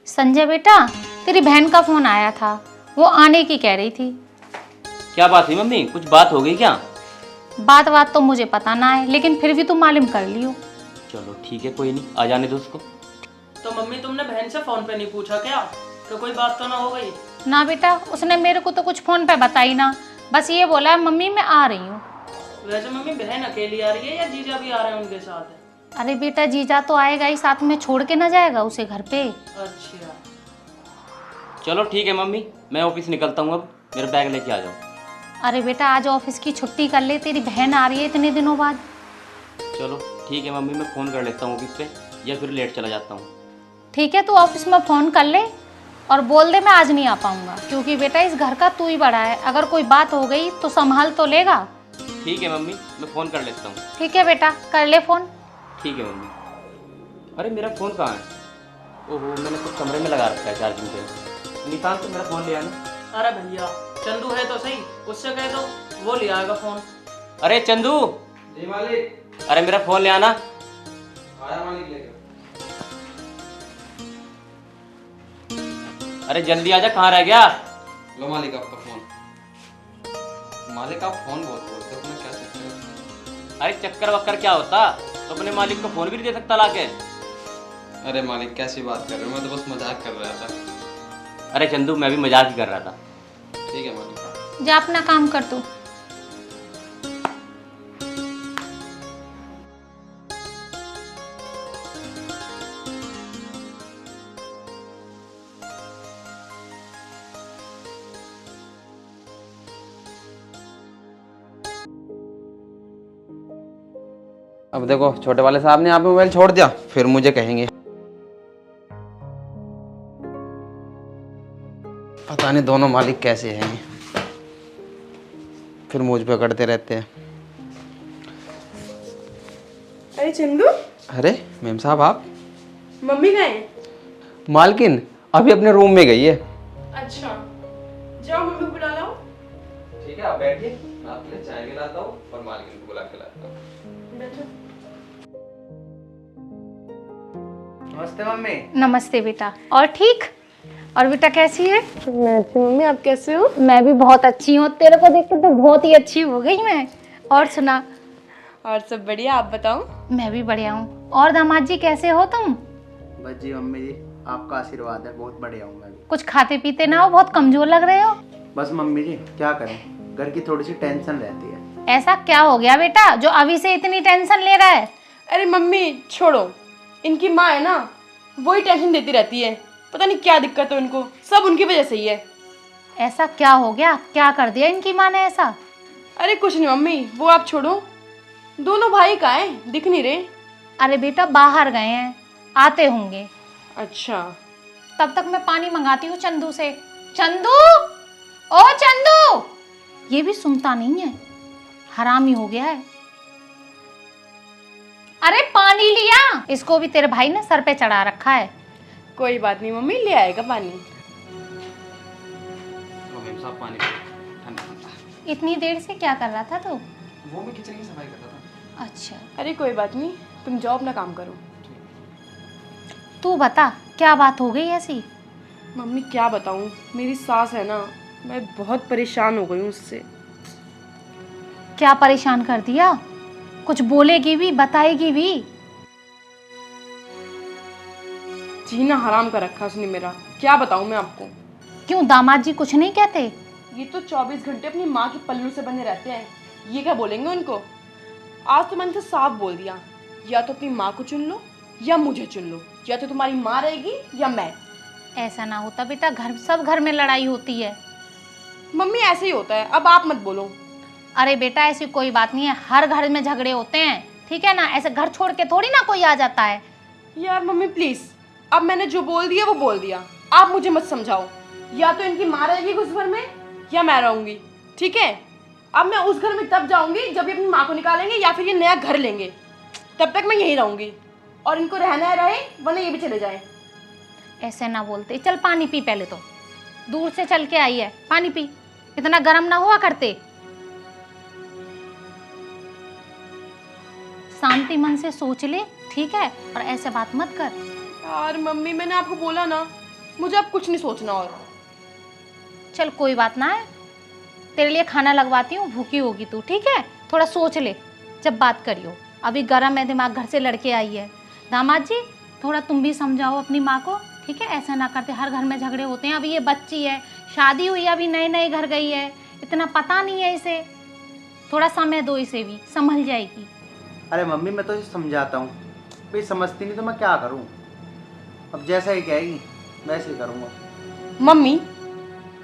संजय बेटा, तेरी बहन का फोन आया था, वो आने की कह रही थी। क्या बात हुई मम्मी, कुछ बात हो गई क्या? बात तो मुझे पता ना है, लेकिन फिर भी तुम मालूम कर लियो। चलो ठीक है, कोई नहीं, आ जाने दो उसको। तो मम्मी तुमने बहन से फोन पे नहीं पूछा क्या कि कोई बात तो ना हो गई? ना बेटा, उसने मेरे को तो कुछ फोन पे बताई ना, बस ये बोला मम्मी मैं आ रही हूँ। वैसे मम्मी बहन अकेली आ रही है या जीजा भी आ रहे हैं उनके साथ? अरे बेटा, जीजा तो आएगा ही, साथ में छोड़ के ना जाएगा उसे घर पे। अच्छा चलो ठीक है मम्मी, मैं ऑफिस निकलता हूँ अब, मेरा बैग लेके आ जाओ। अरे बेटा, आज ऑफिस की छुट्टी कर ले, तेरी बहन आ रही है इतने दिनों बाद। चलो ठीक है मम्मी, मैं फ़ोन कर लेता हूँ ऑफिस पे, या फिर लेट चला जाता हूँ। ठीक है, तू ऑफिस में फ़ोन कर ले और बोल दे मैं आज नहीं आ पाऊंगा, क्योंकि बेटा इस घर का तू ही बड़ा है, अगर कोई बात हो गई तो संभाल तो लेगा। ठीक है मम्मी, मैं फ़ोन कर लेता हूँ। ठीक है बेटा, कर ले फ़ोन। ठीक है मम्मी। अरे मेरा फ़ोन कहाँ है? ओहो, मैंने तो कमरे में लगा रखा है चार्जिंग पे। निशान तो मेरा फ़ोन ले आना। अरे भैया, चंदू है तो सही, उससे कह दो, वो ले आएगा फोन। अरे चंदू। जी मालिक। अरे मेरा फ़ोन ले आना। आया मालिक लेकर। अरे जल्दी आजा, कहाँ रह गया? लो मालिक आपका फोन। मालिक आप फोन बहुत बोलते हो, अपना क्या सकते हो? अरे चक्कर वक्कर क्या होता, तो अपने मालिक को फ़ोन भी नहीं दे सकता लाके? अरे मालिक कैसी बात कर रहे हो, मैं तो बस मजाक कर रहा था। अरे चंदू, मैं भी मजाक ही कर रहा था। ठीक है मालिक। जा अपना काम कर तू। अब देखो, छोटे वाले साहब ने यहाँ पे मोबाइल छोड़ दिया, फिर मुझे कहेंगे। पता नहीं दोनों मालिक कैसे हैं, फिर मुझ पे करते रहते हैं। अरे चंदू, अरे मेम साहब आप? मम्मी कहाँ है? मालकिन अभी अपने रूम में गई है। अच्छा, जाओ मम्मी को बुला लाओ। ठीक है, आप बैठिए, मैं आपके लिए चाय भी लाता हूँ और मालकिन को बुला के लाता हूँ। बैठो। नमस्ते मम्मी। नमस्ते बेटा, और ठीक? और बेटा कैसी है? मैं अच्छी मम्मी, आप कैसे हो? मैं भी बहुत अच्छी हूँ, तेरे को देख के तो बहुत ही अच्छी हो गई मैं। और सुना? और सब बढ़िया, आप बताओ। मैं भी बढ़िया हूँ। और दामाद जी कैसे हो तुम? बस जी मम्मी जी, आपका आशीर्वाद है, बहुत बढ़िया हूँ मैं भी। कुछ खाते पीते ना हो, बहुत कमजोर लग रहे हो। बस मम्मी जी क्या करें, घर की थोड़ी सी टेंशन रहती है। ऐसा क्या हो गया बेटा जो अभी से इतनी टेंशन ले रहा है? अरे मम्मी छोड़ो, इनकी माँ है ना, वही टेंशन देती रहती है। पता नहीं क्या दिक्कत है उनको, सब उनकी वजह से ही है। ऐसा क्या हो गया, क्या कर दिया इनकी माँ ने ऐसा? अरे कुछ नहीं मम्मी, वो आप छोड़ो। दोनों भाई कहाँ हैं, दिख नहीं रहे। अरे बेटा बाहर गए हैं, आते होंगे। अच्छा, तब तक मैं पानी मंगाती हूँ चंदू से। चंदू, ओ चंदू! ये भी सुनता नहीं है, हरामी हो गया है। अरे पानी लिया, इसको भी तेरे भाई ने सर पे चढ़ा रखा है। कोई बात नहीं मम्मी, ले आएगा पानी। मेम साहब पानी ठंडा ठंडा। इतनी देर से क्या कर रहा था तू? वो मैं किचन की सफाई कर रहा था। अच्छा, अरे कोई बात नहीं, तुम जाओ अपना काम करो। तू बता क्या बात हो गई ऐसी? मम्मी क्या बताऊँ, मेरी सास है ना, मैं बहुत परेशान हो गई हूँ उससे। क्या परेशान कर दिया? कुछ बोलेगी भी, बताएगी भी? जीना हराम कर रखा उसने मेरा, क्या बताऊँ मैं आपको। क्यों, दामाद जी कुछ नहीं कहते? ये तो 24 घंटे अपनी माँ के पल्लू से बंधे रहते हैं, ये क्या बोलेंगे उनको। आज तो मैंने तो साफ बोल दिया, या तो अपनी माँ को चुन लो या मुझे चुन लो, या तो तुम्हारी माँ रहेगी या मैं। ऐसा ना होता बेटा, सब घर में लड़ाई होती है। मम्मी ऐसे ही होता है, अब आप मत बोलो। अरे बेटा ऐसी कोई बात नहीं है, हर घर में झगड़े होते हैं, ठीक है ना? ऐसे घर छोड़ के थोड़ी ना कोई आ जाता है। यार मम्मी प्लीज, अब मैंने जो बोल दिया वो बोल दिया, आप मुझे मत समझाओ। या तो इनकी माँ रहेगी उस घर में या मैं रहूंगी, ठीक है? अब मैं उस घर में तब जाऊंगी जब ये अपनी माँ को निकालेंगे या फिर ये नया घर लेंगे, तब तक मैं यहीं रहूंगी। और इनको रहना है रहे, वरना ये भी चले जाए। ऐसे ना बोलते, चल पानी पी, पहले तो दूर से चल के आई है, पानी पी, इतना गर्म ना हुआ करते। शांति मन से सोच ले, ठीक है? और ऐसे बात मत कर। यार मम्मी मैंने आपको बोला ना, मुझे अब कुछ नहीं सोचना और। चल कोई बात ना है, तेरे लिए खाना लगवाती हूँ, भूखी होगी तू, ठीक है? थोड़ा सोच ले जब बात करियो, अभी गर्म है दिमाग, घर से लड़के आई है। दामाद जी थोड़ा तुम भी समझाओ अपनी माँ को, ठीक है? ऐसा ना करते, हर घर में झगड़े होते हैं। अभी ये बच्ची है, शादी हुई है, अभी नए नए घर गई है, इतना पता नहीं है इसे, थोड़ा समय दो इसे भी, संभल जाएगी। अरे मम्मी मैं तो इसे समझाता हूँ, भाई समझती नहीं तो मैं क्या करूँ। अब जैसा ही कहेगी वैसे ही करूँगा। मम्मी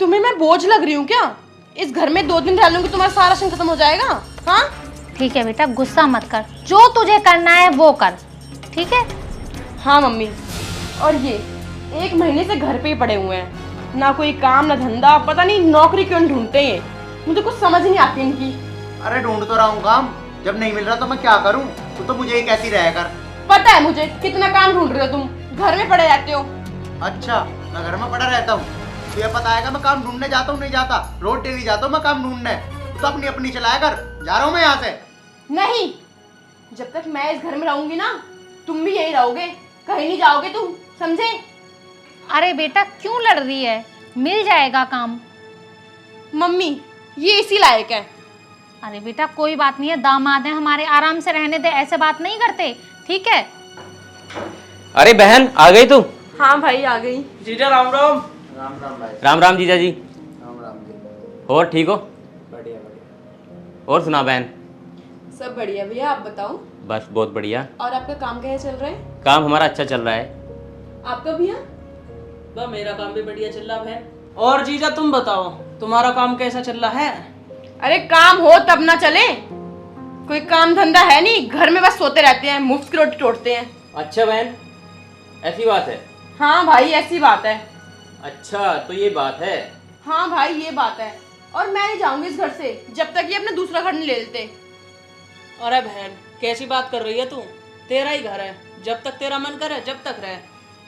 तुम्हें मैं बोझ लग रही हूँ क्या? इस घर में 2 दिन रह लूंगी तुम्हारा सारा राशन खत्म हो जाएगा। हाँ ठीक है बेटा, गुस्सा मत कर, जो तुझे करना है वो कर, ठीक है? हाँ मम्मी। और ये 1 महीने से घर पे ही पड़े हुए हैं, ना कोई काम ना धंधा, पता नहीं नौकरी क्यों ढूंढते हैं, मुझे कुछ समझ नहीं आती इनकी। अरे ढूंढ तो रहा हूँ काम, जब नहीं मिल रहा तो मैं क्या करूँ? तू तो मुझे ही कहती रह कर। पता है मुझे कितना काम ढूंढ रहे हो तुम, घर में पड़े रहते हो। अच्छा मैं घर में पड़ा रहता हूँ, तुझे पता है मैं काम ढूंढने जाता हूँ नहीं जाता? रोज डेली जाता हूँ मैं काम ढूंढने। तू तो अपनी अपनी चलाया कर, जा रहा हूँ मैं यहाँ से। नहीं, जब तक मैं इस घर में रहूंगी ना तुम भी यही रहोगे, कहीं नहीं जाओगे तुम, समझे? अरे बेटा क्यों लड़ रही है, मिल जाएगा काम। मम्मी ये इसी लायक है। अरे बेटा कोई बात नहीं है, दामाद है हमारे, आराम से रहने दे, ऐसे बात नहीं करते, ठीक है? अरे बहन आ गई तू? हाँ भाई आ गई। जीजा राम राम। राम राम भाई। राम राम जीजा जी। राम राम जी। और ठीक हो? बढ़िया बढ़िया। और सुना बहन? सब बढ़िया भैया, आप बताओ। बस बहुत बढ़िया। और आपका काम कैसे चल रहा है? काम हमारा अच्छा चल रहा है। आपका भैया? बस मेरा काम भी बढ़िया चल रहा है। और जीजा तुम बताओ, तुम्हारा काम कैसा चल रहा है? अरे काम हो तब ना चले, कोई काम धंधा है नहीं, घर में बस सोते रहते हैं, मुफ्त की रोटी तोड़ते हैं। अच्छा बहन, ऐसी बात है? हाँ भाई ऐसी बात है। अच्छा तो ये बात है। हाँ भाई ये बात है, और मैं नहीं जाऊंगी इस घर से जब तक ये अपना दूसरा घर नहीं ले लेते। अरे बहन कैसी बात कर रही है तू? तेरा ही घर है, जब तक तेरा मन करे जब तक रहे,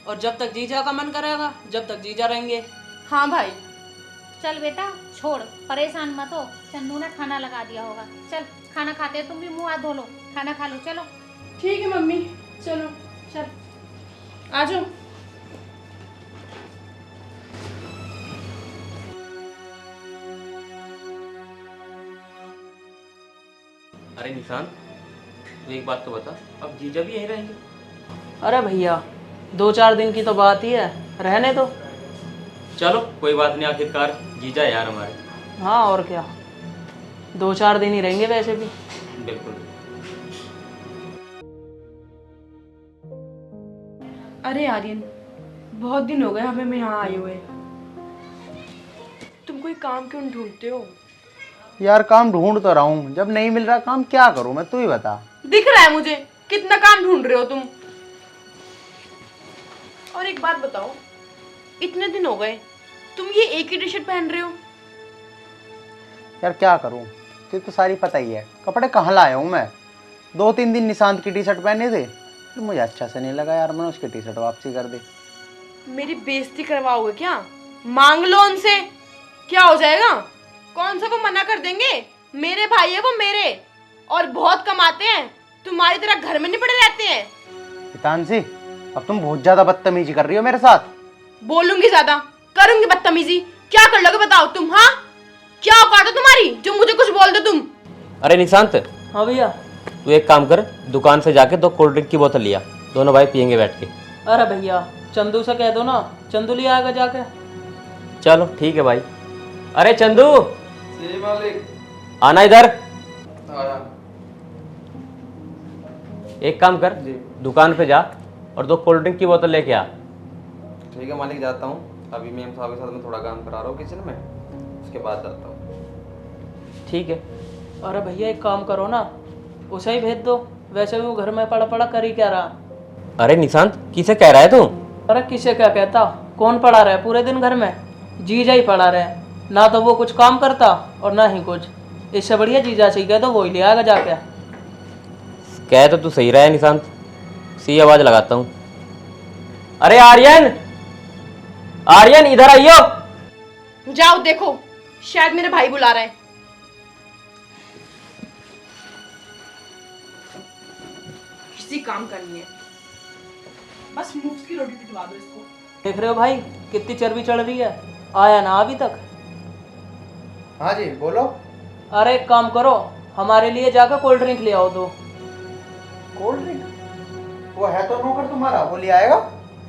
और जब तक जीजा का मन करेगा जब तक जीजा रहेंगे। हाँ भाई। चल बेटा छोड़, परेशान मत हो, चंदू ने खाना लगा दिया होगा, चल खाना खाते हैं, तुम भी मुंह हाथ धो लो, खाना खा लो, चलो। ठीक है मम्मी, चलो चल आ जाओ। अरे निशान तू एक बात तो बता, अब जीजा भी यहीं रहेंगे? अरे भैया 2-4 दिन की तो बात ही है, रहने दो। चलो कोई बात नहीं, आखिरकार जीजा है यार हमारे। हाँ और क्या, 2-4 दिन ही रहेंगे वैसे भी। बिल्कुल। अरे आर्यन, बहुत दिन हो गए हमें मैं यहाँ आए हुए, तुम कोई काम क्यों नहीं ढूंढते हो? यार काम ढूंढ तो रहा हूँ, जब नहीं मिल रहा काम क्या करूँ मैं, तू ही बता। दिख रहा है मुझे कितना काम ढूंढ रहे हो तुम। और एक बात बताओ, इतने दिन हो गए तुम ये एक ही टी शर्ट पहन रहे हो? यार क्या करूँ, तुझे तो सारी पता ही है, कपड़े कहाँ लाया हूँ मैं। 2-3 दिन निशांत की टी शर्ट पहने थे, तो मुझे अच्छा से नहीं लगा यार, मैंने उसकी टी शर्ट वापसी कर दी। मेरी बेइज्जती करवाओगे क्या? मांग लो उनसे, क्या हो जाएगा? कौन सा वो मना कर देंगे? मेरे भाई है वो मेरे, और बहुत कमाते हैं, तुम्हारी तरह घर में नहीं पड़े रहते हैं। हितांशी अब तुम बहुत ज्यादा बदतमीजी कर रही हो मेरे साथ। बोलूंगी ज्यादा, करूंगी बदतमीजी, क्या कर लोगे बताओ तुम? हाँ क्या औकात है तुम्हारी जो मुझे कुछ बोल दो तुम? अरे निशांत हाँ भैया। तू एक काम कर, दुकान से जाके 2 कोल्ड ड्रिंक की बोतल लिया, दोनों भाई पियेंगे बैठ के। अरे भैया चंदू से कह दो ना, चंदू ले आएगा जाके। चलो ठीक है भाई। अरे चंदू जी मालिक। आना इधर। आया। एक काम कर, जी। दुकान पे जा और 2 कोल्ड ड्रिंक की बोतल लेके आ। ठीक है मालिक, जाता हूँ। अभी मेम साहब के साथ मैं थोड़ा काम करा रहा हूँ किचन में, उसके बाद जाता हूँ। ठीक है। अरे भैया एक काम करो ना, उसे ही भेज दो, वैसे भी वो घर में पड़ा पड़ा कर ही क्या रहा। अरे निशांत किसे कह रहा है तू? अरे किसे क्या कहता, कौन पड़ा रहे पूरे दिन घर में? जीजा ही पड़ा रहे, ना तो वो कुछ काम करता और ना ही कुछ। इससे बढ़िया जीजा से कह दो, वो ही ले आएगा जाके। कह तो तू सही रहा है निशांत, सी आवाज लगाता हूँ। अरे आर्यन, आर्यन इधर आइयो। जाओ देखो, शायद मेरे भाई बुला रहे हैं। किसी काम करनी है, बस मुफ्त की रोटी पिटवा दो इसको। देख रहे हो भाई, कितनी चर्बी चढ़ रही है, आया ना अभी तक। हाँ जी बोलो। अरे एक काम करो, हमारे लिए जाकर कोल्ड ड्रिंक ले आओ दो। Cold drink? वो है तो नौकर तुम्हारा, वो ले आएगा।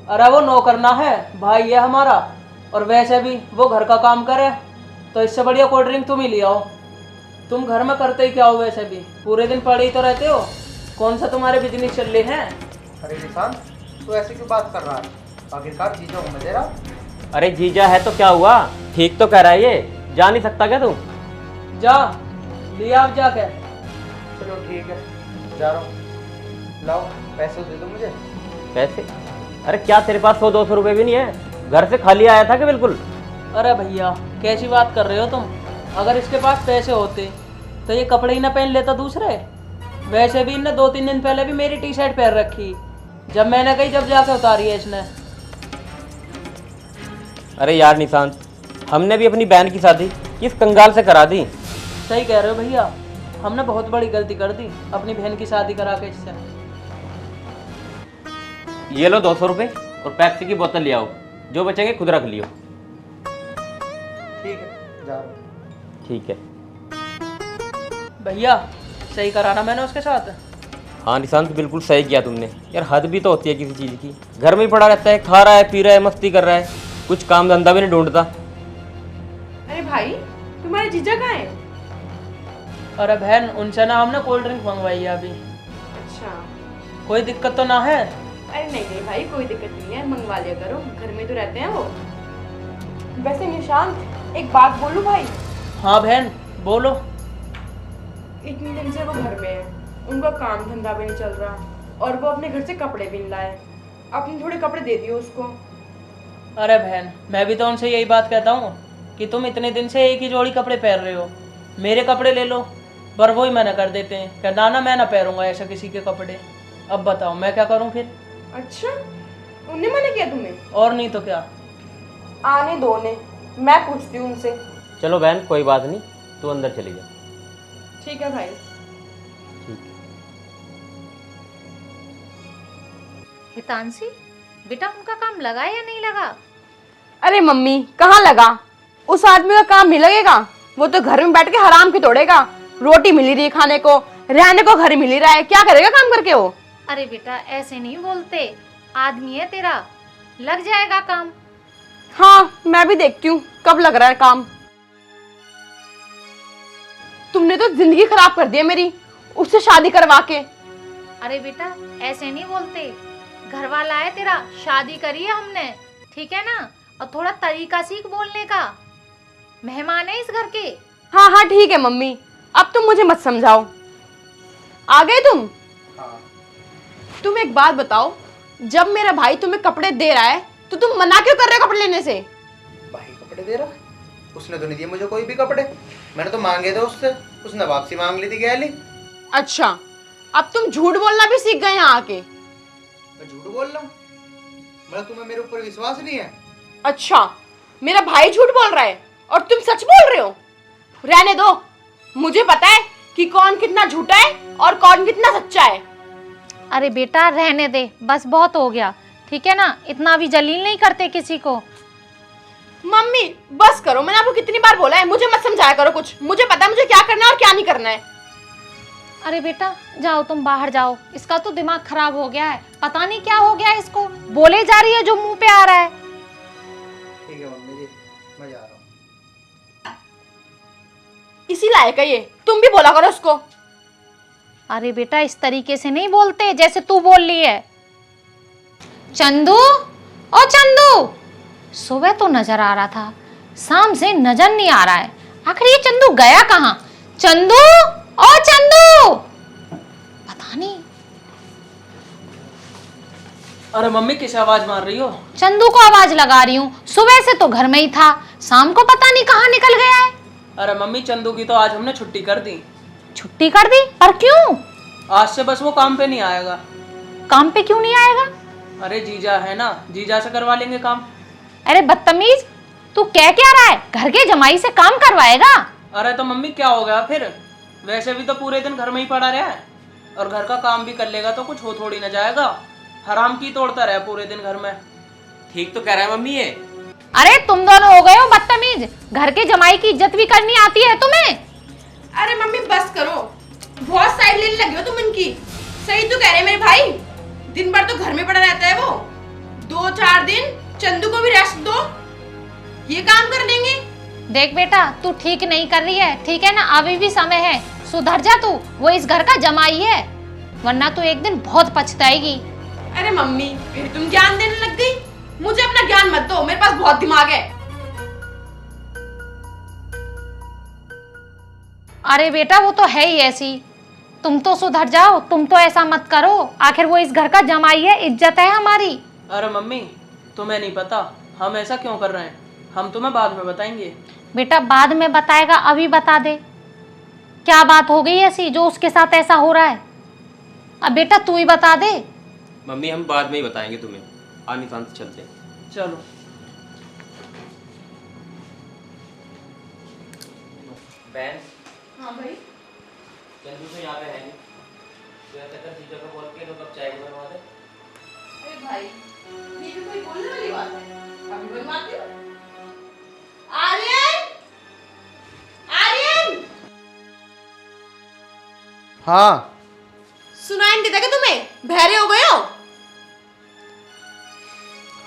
अरे वो नौकर ना है, भाई है हमारा। और वैसे भी वो घर का काम करे, तो इससे बढ़िया कोल्ड ड्रिंक तुम ही ले आओ। तुम घर में करते ही क्या हो, वैसे भी पूरे दिन पड़े ही तो रहते हो। कौन सा तुम्हारे बिजनेस चल रहे हैं? अरे निशांत, तू ऐसे क्यों बात कर रहा है? आखिरकार जीजा हूँ मैं तेरा। अरे जीजा है तो क्या हुआ, ठीक तो कह रहा है ये, जा नहीं सकता क्या तू? जा लिया आप जाके। चलो ठीक है, जा रहा हूँ। लाओ पैसे दे दो मुझे। पैसे? अरे क्या तेरे पास 100-200 रुपए भी नहीं है? घर से खाली आया था कि बिल्कुल? अरे भैया कैसी बात कर रहे हो तुम? अगर इसके पास पैसे होते तो ये कपड़े ही ना पहन लेता दूसरे। वैसे भी इनने 2-3 दिन पहले भी मेरी टी शर्ट पहन रखी, जब मैंने कही जब जाके उतारी है इसने। अरे यार निशांत, हमने भी अपनी बहन की शादी किस कंगाल से करा दी। सही कह रहे हो भैया, हमने बहुत बड़ी गलती कर दी अपनी बहन की शादी करा के इससे। ये लो 200 रुपए और पेप्सी की बोतल ले आओ, जो बचेंगे खुद रख लियो। ठीक है, जा रहा हूँ। ठीक है। भैया सही कराना मैंने उसके साथ। हाँ निशांत, बिल्कुल सही किया तुमने। यार हद भी तो होती है किसी चीज़ की। घर में ही पड़ा रहता है, खा रहा है, पी रहा है, मस्ती कर रहा है, कुछ काम धंधा भी नहीं ढूंढता। अरे भाई, तुम्हारे जीजा कहाँ है? अरे बहन, उनसे ना हमने कोल्ड ड्रिंक मंगवाई है अभी। अच्छा। कोई दिक्कत तो ना है? अरे नहीं नहीं भाई, कोई दिक्कत नहीं है, मंगवा लिया करो, घर में तो रहते हैं वो। वैसे निशांत, एक बात बोलूं भाई? हाँ बहन बोलो। इतने दिन से वो घर में है, उनका काम धंधा भी नहीं चल रहा और वो अपने घर से कपड़े भी नहीं लाए। अपने थोड़े कपड़े दे दियो उसको। अरे बहन, मैं भी तो उनसे यही बात कहता हूँ कि तुम इतने दिन से एक ही जोड़ी कपड़े पहन रहे हो, मेरे कपड़े ले लो, पर वो ही मना कर देते हैं, कहना ना मैं ना पहनूंगा ऐसा किसी के कपड़े। अब बताओ मैं क्या करूँ फिर? अच्छा, उनने मना किया तुम्हें? और नहीं तो क्या। आने दो ने, मैं पूछती हूँ उनसे। चलो बहन कोई बात नहीं, तू अंदर चली जा। ठीक है भाई। हितांशी, बेटा उनका काम लगा या नहीं लगा? अरे मम्मी, कहाँ लगा? उस आदमी का काम नहीं लगेगा, वो तो घर में बैठ के हराम की तोड़ेगा। रोटी मिली रही है खाने को, रहने को घर मिल ही रहा है, क्या करेगा काम करके वो? अरे बेटा ऐसे नहीं बोलते, आदमी है तेरा, लग जाएगा काम। हाँ, मैं भी देखती हूँ कब लग रहा है काम। तुमने तो जिंदगी खराब कर दी है मेरी, उससे शादी करवा के। अरे बेटा ऐसे नहीं बोलते, घर वाला है तेरा, शादी करी है हमने, ठीक है ना? और थोड़ा तरीका सीख बोलने का, मेहमान है इस घर के। हाँ हाँ ठीक है मम्मी, अब तुम मुझे मत समझाओ। आ गए तुम? हाँ। तुम एक बात बताओ, जब मेरा भाई तुम्हें कपड़े दे रहा है तो तुम मना क्यों कर रहे हो कपड़े लेने से? भाई कपड़े दे रहा है? उसने तो नहीं दिए मुझे कोई भी कपड़े, मैंने तो मांगे थे उससे, उसने वापसी मांग ली थी गैली। अच्छा, अब तुम झूठ बोलना भी सीख गए यहाँ आके। मैं झूठ बोल रहा हूँ? मतलब तुम्हें मेरे ऊपर विश्वास नहीं है? अच्छा, मेरा भाई झूठ बोल रहा है और तुम सच बोल रहे हो? रहने दो, मुझे पता है कि कौन कितना झूठा है और कौन कितना सच्चा है। अरे बेटा रहने दे, बस बहुत हो गया, ठीक है ना? इतना भी जलील नहीं करते किसी को। मम्मी बस करो, मैंने आपको कितनी बार बोला है, मुझे मत समझाया करो कुछ, मुझे पता है मुझे क्या करना है और क्या नहीं करना है। अरे बेटा जाओ, तुम बाहर जाओ, इसका तो दिमाग खराब हो गया है, पता नहीं क्या हो गया है इसको, बोले जा रही है जो मुंह पे आ रहा है। ठीक है मम्मी जी, मैं जा रहा हूँ। इसी लायक है ये, तुम भी बोला करो उसको। अरे बेटा इस तरीके से नहीं बोलते जैसे तू बोल रही है। चंदू, ओ चंदू, सुबह तो नजर आ रहा था, शाम से नजर नहीं आ रहा है, आखिर ये चंदू गया कहाँ? चंदू, ओ चंदू, पता नहीं। अरे मम्मी किस आवाज मार रही हो? चंदू को आवाज लगा रही हूँ, सुबह से तो घर में ही था, शाम को पता नहीं कहाँ निकल गया है। अरे मम्मी, चंदू की तो आज हमने छुट्टी कर दी। छुट्टी कर दी? पर क्यों? आज से बस वो काम पे नहीं आएगा। काम पे क्यों नहीं आएगा? अरे जीजा है ना, जीजा से करवा लेंगे काम। अरे बदतमीज, तू कह क्या रहा है? घर के जमाई से काम करवाएगा? अरे तो मम्मी क्या हो गया फिर, वैसे भी तो पूरे दिन घर में ही पड़ा रहा है, और घर का काम भी कर लेगा तो कुछ हो थोड़ी ना जाएगा, हराम की तोड़ता रहे पूरे दिन घर में। ठीक तो कह रहा है मम्मी ये, अरे तुम दोनों हो गए हो बदतमीज, घर के जमाई की इज्जत भी करनी आती है तुम्हें? अरे मम्मी बस करो, बहुत साइड लेने लगी हो तुम इनकी। सही तो कह रहे मेरे भाई, दिन भर तो घर में पड़ा रहता है वो, 2-4 दिन चंदू को भी रेस्ट दो, ये काम कर लेंगे। देख बेटा, तू ठीक नहीं कर रही है, ठीक है ना? अभी भी समय है, सुधर जा तू। वो इस घर का जमाई है, वरना तू एक दिन बहुत पछताएगी। अरे मम्मी फिर तुम ज्ञान देने लग गई, मुझे अपना ज्ञान मत दो, मेरे पास बहुत दिमाग है। अरे बेटा वो तो है ही ऐसी, तुम तो सुधर जाओ, तुम तो ऐसा मत करो, आखिर वो इस घर का जमाई है, इज्जत है हमारी। अरे मम्मी तुम्हें नहीं पता हम ऐसा क्यों कर रहे हैं, हम तुम्हें बाद में बताएंगे। बेटा बाद में बताएगा, अभी बता दे क्या बात हो गई ऐसी जो उसके साथ ऐसा हो रहा है? अब बेटा तू ही बता दे। मम्मी हम बाद में ही बताएंगे तुम्हें, आ निशांत चलते हैं। चलो बहन, हाँ भाई। चंदू तो यहाँ पे है नहीं, तो ऐसा कर चीजों को बोल के 2 कप चाय बनवा दे। अरे भाई ये भी कोई बोलने वाली बात है, अभी बनवाती हूँ। आर्यन, आर्यन, हाँ सुनाई नहीं देता क्या तुम्हें? बहरे हो गए हो?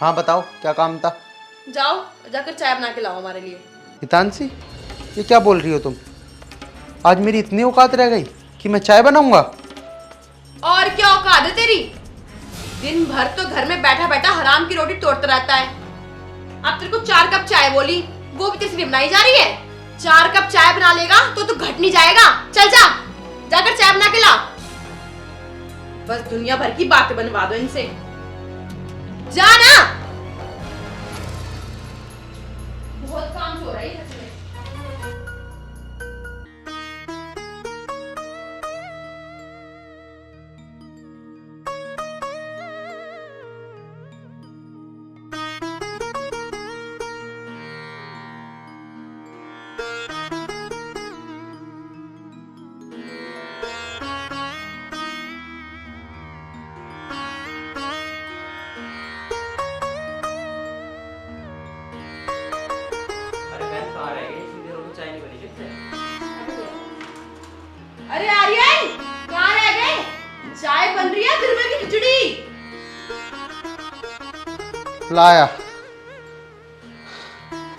हाँ बताओ क्या काम था? जाओ जाकर चाय बना के लाओ हमारे लिए। हितांशी, ये क्या बोल रही हो तुम? आज मेरी इतनी औकात रह गई कि मैं चाय बनाऊंगा? और क्या औकात है तेरी? दिन भर तो घर में बैठा बैठा हराम की रोटी तोड़ता रहता है। अब तेरे को 4 कप चाय बोली, वो भी तेरे लिए बनाई जा रही है। 4 कप चाय बना लेगा तो घट नहीं जाएगा। चल जा, जाकर चाय बना के ला। बस दुनिया भर की बातें बनवा दो इनसे, जा ना। बहुत काम हो रहा है सच में। अरे बहन कहाँ रह गई? इतनी देर हो गई, चाय नहीं बनी किससे? अरे आर्यन, कहाँ रह गए? चाय बन रही है, गरमा की खिचड़ी। लाया।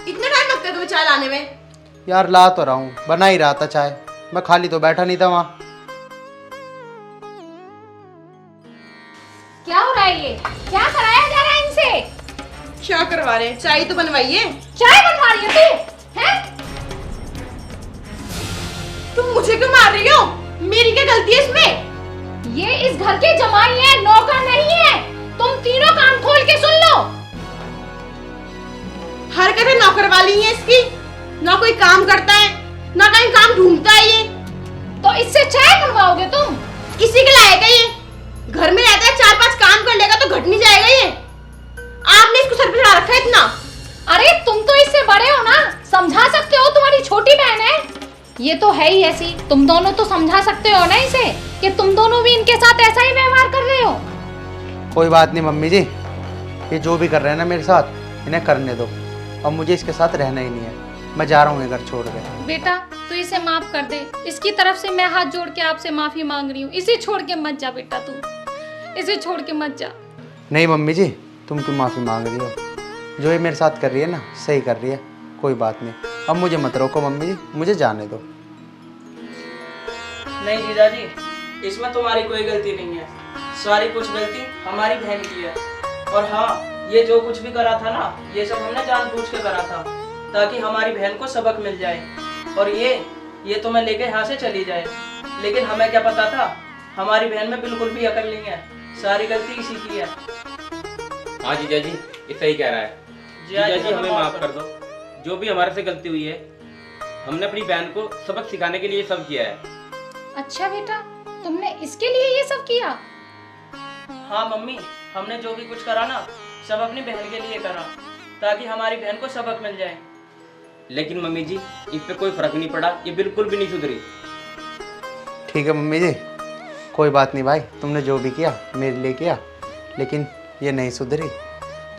इतना टाइम लगता है तुम्हें चाय लाने में? यार ला तो रहा हूँ, बना ही रहा था चाय, मैं खाली तो बैठा नहीं था वहाँ। क्या हो रहा है ये? क्या कराया जा रहा है इनसे? क्या करवा रहे हैं? चाय तो बनवाइए। चाय बनवा रही है तू? हैं? तुम मुझे क्यों मार रही हो? मेरी क्या गलती है इसमें? ये इस घर के जमाई है, नौकर नहीं है। तुम तीनों कान खोल के सुन लो। हरकतें नौकर वाली हैं इसकी, ना कोई काम करता है ना कहीं काम ढूंढता है ये। तो इससे चाय बनवाओगे तुम? इसी के लायक है ये, घर में रहता है 4-5 काम कर लेगा तो घट नहीं जाएगा ये। आपने इसको सर पे चढ़ा रखा है इतना। अरे तुम तो इससे बड़े हो ना, समझा सकते हो, तुम्हारी छोटी बहन है। ये तो है ही ऐसी, तुम दोनों तो समझा सकते हो ना इसे कि तुम दोनों भी इनके साथ ऐसा ही व्यवहार कर रहे हो। कोई बात नहीं मम्मी जी, ये जो भी कर रहे हैं ना मेरे साथ, इन्हें करने दो। अब मुझे इसके साथ रहना ही नहीं है, मैं जा रहा हूँ ये घर छोड़ के। बेटा तू इसे माफ कर दे, इसकी तरफ से मैं हाथ जोड़ के आपसे माफी मांग रही हूँ। इसे छोड़ के मत जा बेटा, तू इसे छोड़ के मत जा। नहीं मम्मी जी, तुम क्यों माफ़ी मांग रही हो? जो ये मेरे साथ कर रही है ना, सही कर रही है, कोई बात नहीं। अब मुझे मत रोको मम्मी जी, मुझे जाने दो। नहीं जीजाजी, इसमें तुम्हारी कोई गलती नहीं है, सारी कुछ गलती हमारी बहन की है। और हाँ, ये जो कुछ भी करा था ना, ये सब हमने जानबूझ के करा था ताकि हमारी बहन को सबक मिल जाए और ये तो मैं लेके यहाँ से चली जाए। लेकिन हमें क्या पता था, हमारी बहन में बिल्कुल भी अकल नहीं है, सारी गलती इसी की है। हाँ जीजा जी, ये सही कह रहा है। जीजा जी हमें माफ कर दो, जो भी हमारे से गलती हुई है, हमने अपनी बहन को सबक सिखाने के लिए सब किया है। अच्छा बेटा, तुमने इसके लिए ये सब किया? हाँ मम्मी, हमने जो भी कुछ करा ना, सब अपनी बहन के लिए करा ताकि हमारी बहन को सबक मिल जाए। लेकिन मम्मी जी, इस पे कोई फर्क नहीं पड़ा, ये बिल्कुल भी नहीं सुधरी। ठीक है मम्मी जी, कोई बात नहीं भाई, तुमने जो भी किया मेरे लिए किया, लेकिन ये नहीं सुधरी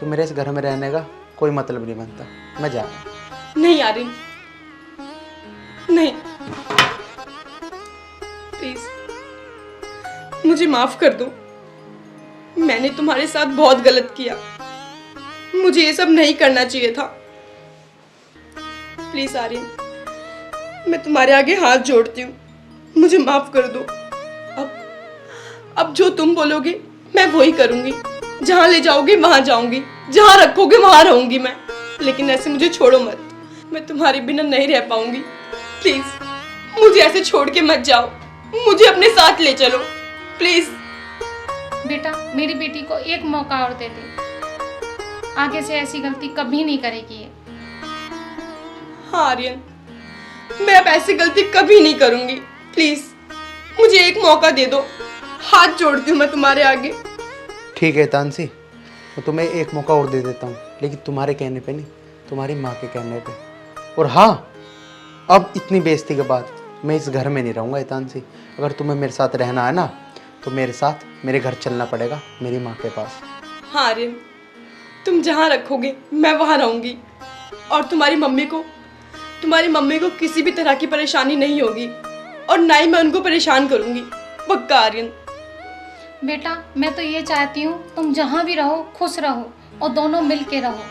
तो मेरे इस घर में रहने का कोई मतलब नहीं बनता, मैं जा रहा हूँ। नहीं आर्यन, नहीं, प्लीज मुझे माफ कर दो। मैंने तुम्हारे साथ बहुत गलत किया, मुझे ये सब नहीं करना चाहिए था। प्लीज आर्यन, मैं तुम्हारे आगे हाथ जोड़ती हूँ, मुझे माफ कर दो। अब जो तुम बोलोगे मैं वही करूंगी, जहां ले जाओगे वहां जाऊंगी, जहां रखोगे वहां रहूंगी मैं, लेकिन ऐसे मुझे छोड़ो मत, मैं तुम्हारे बिना नहीं रह पाऊंगी। प्लीज मुझे ऐसे छोड़ के मत जाओ, मुझे अपने साथ ले चलो प्लीज। बेटा मेरी बेटी को एक मौका और दे दे, आगे से ऐसी गलती कभी नहीं करेगी ये। हाँ आर्यन, मैं अब ऐसी गलती कभी नहीं करूंगी, प्लीज मुझे एक मौका दे दो, हाथ जोड़ती हूँ मैं तुम्हारे आगे। ठीक है तानसी, मैं तुम्हें एक मौका और दे देता हूँ, लेकिन तुम्हारे कहने पे नहीं, तुम्हारी माँ के कहने पे। और हाँ, अब इतनी बेइज्जती के बाद मैं इस घर में नहीं रहूँगा तानसी। अगर तुम्हें मेरे साथ रहना है ना, तो मेरे साथ मेरे घर चलना पड़ेगा, मेरी माँ के पास। हाँ आर्यन, तुम जहाँ रखोगे मैं वहाँ रहूंगी, और तुम्हारी मम्मी को किसी भी तरह की परेशानी नहीं होगी, और ना ही मैं उनको परेशान करूंगी, पक्का आर्यन। बेटा मैं तो ये चाहती हूँ तुम जहाँ भी रहो खुश रहो और दोनों मिल के रहो।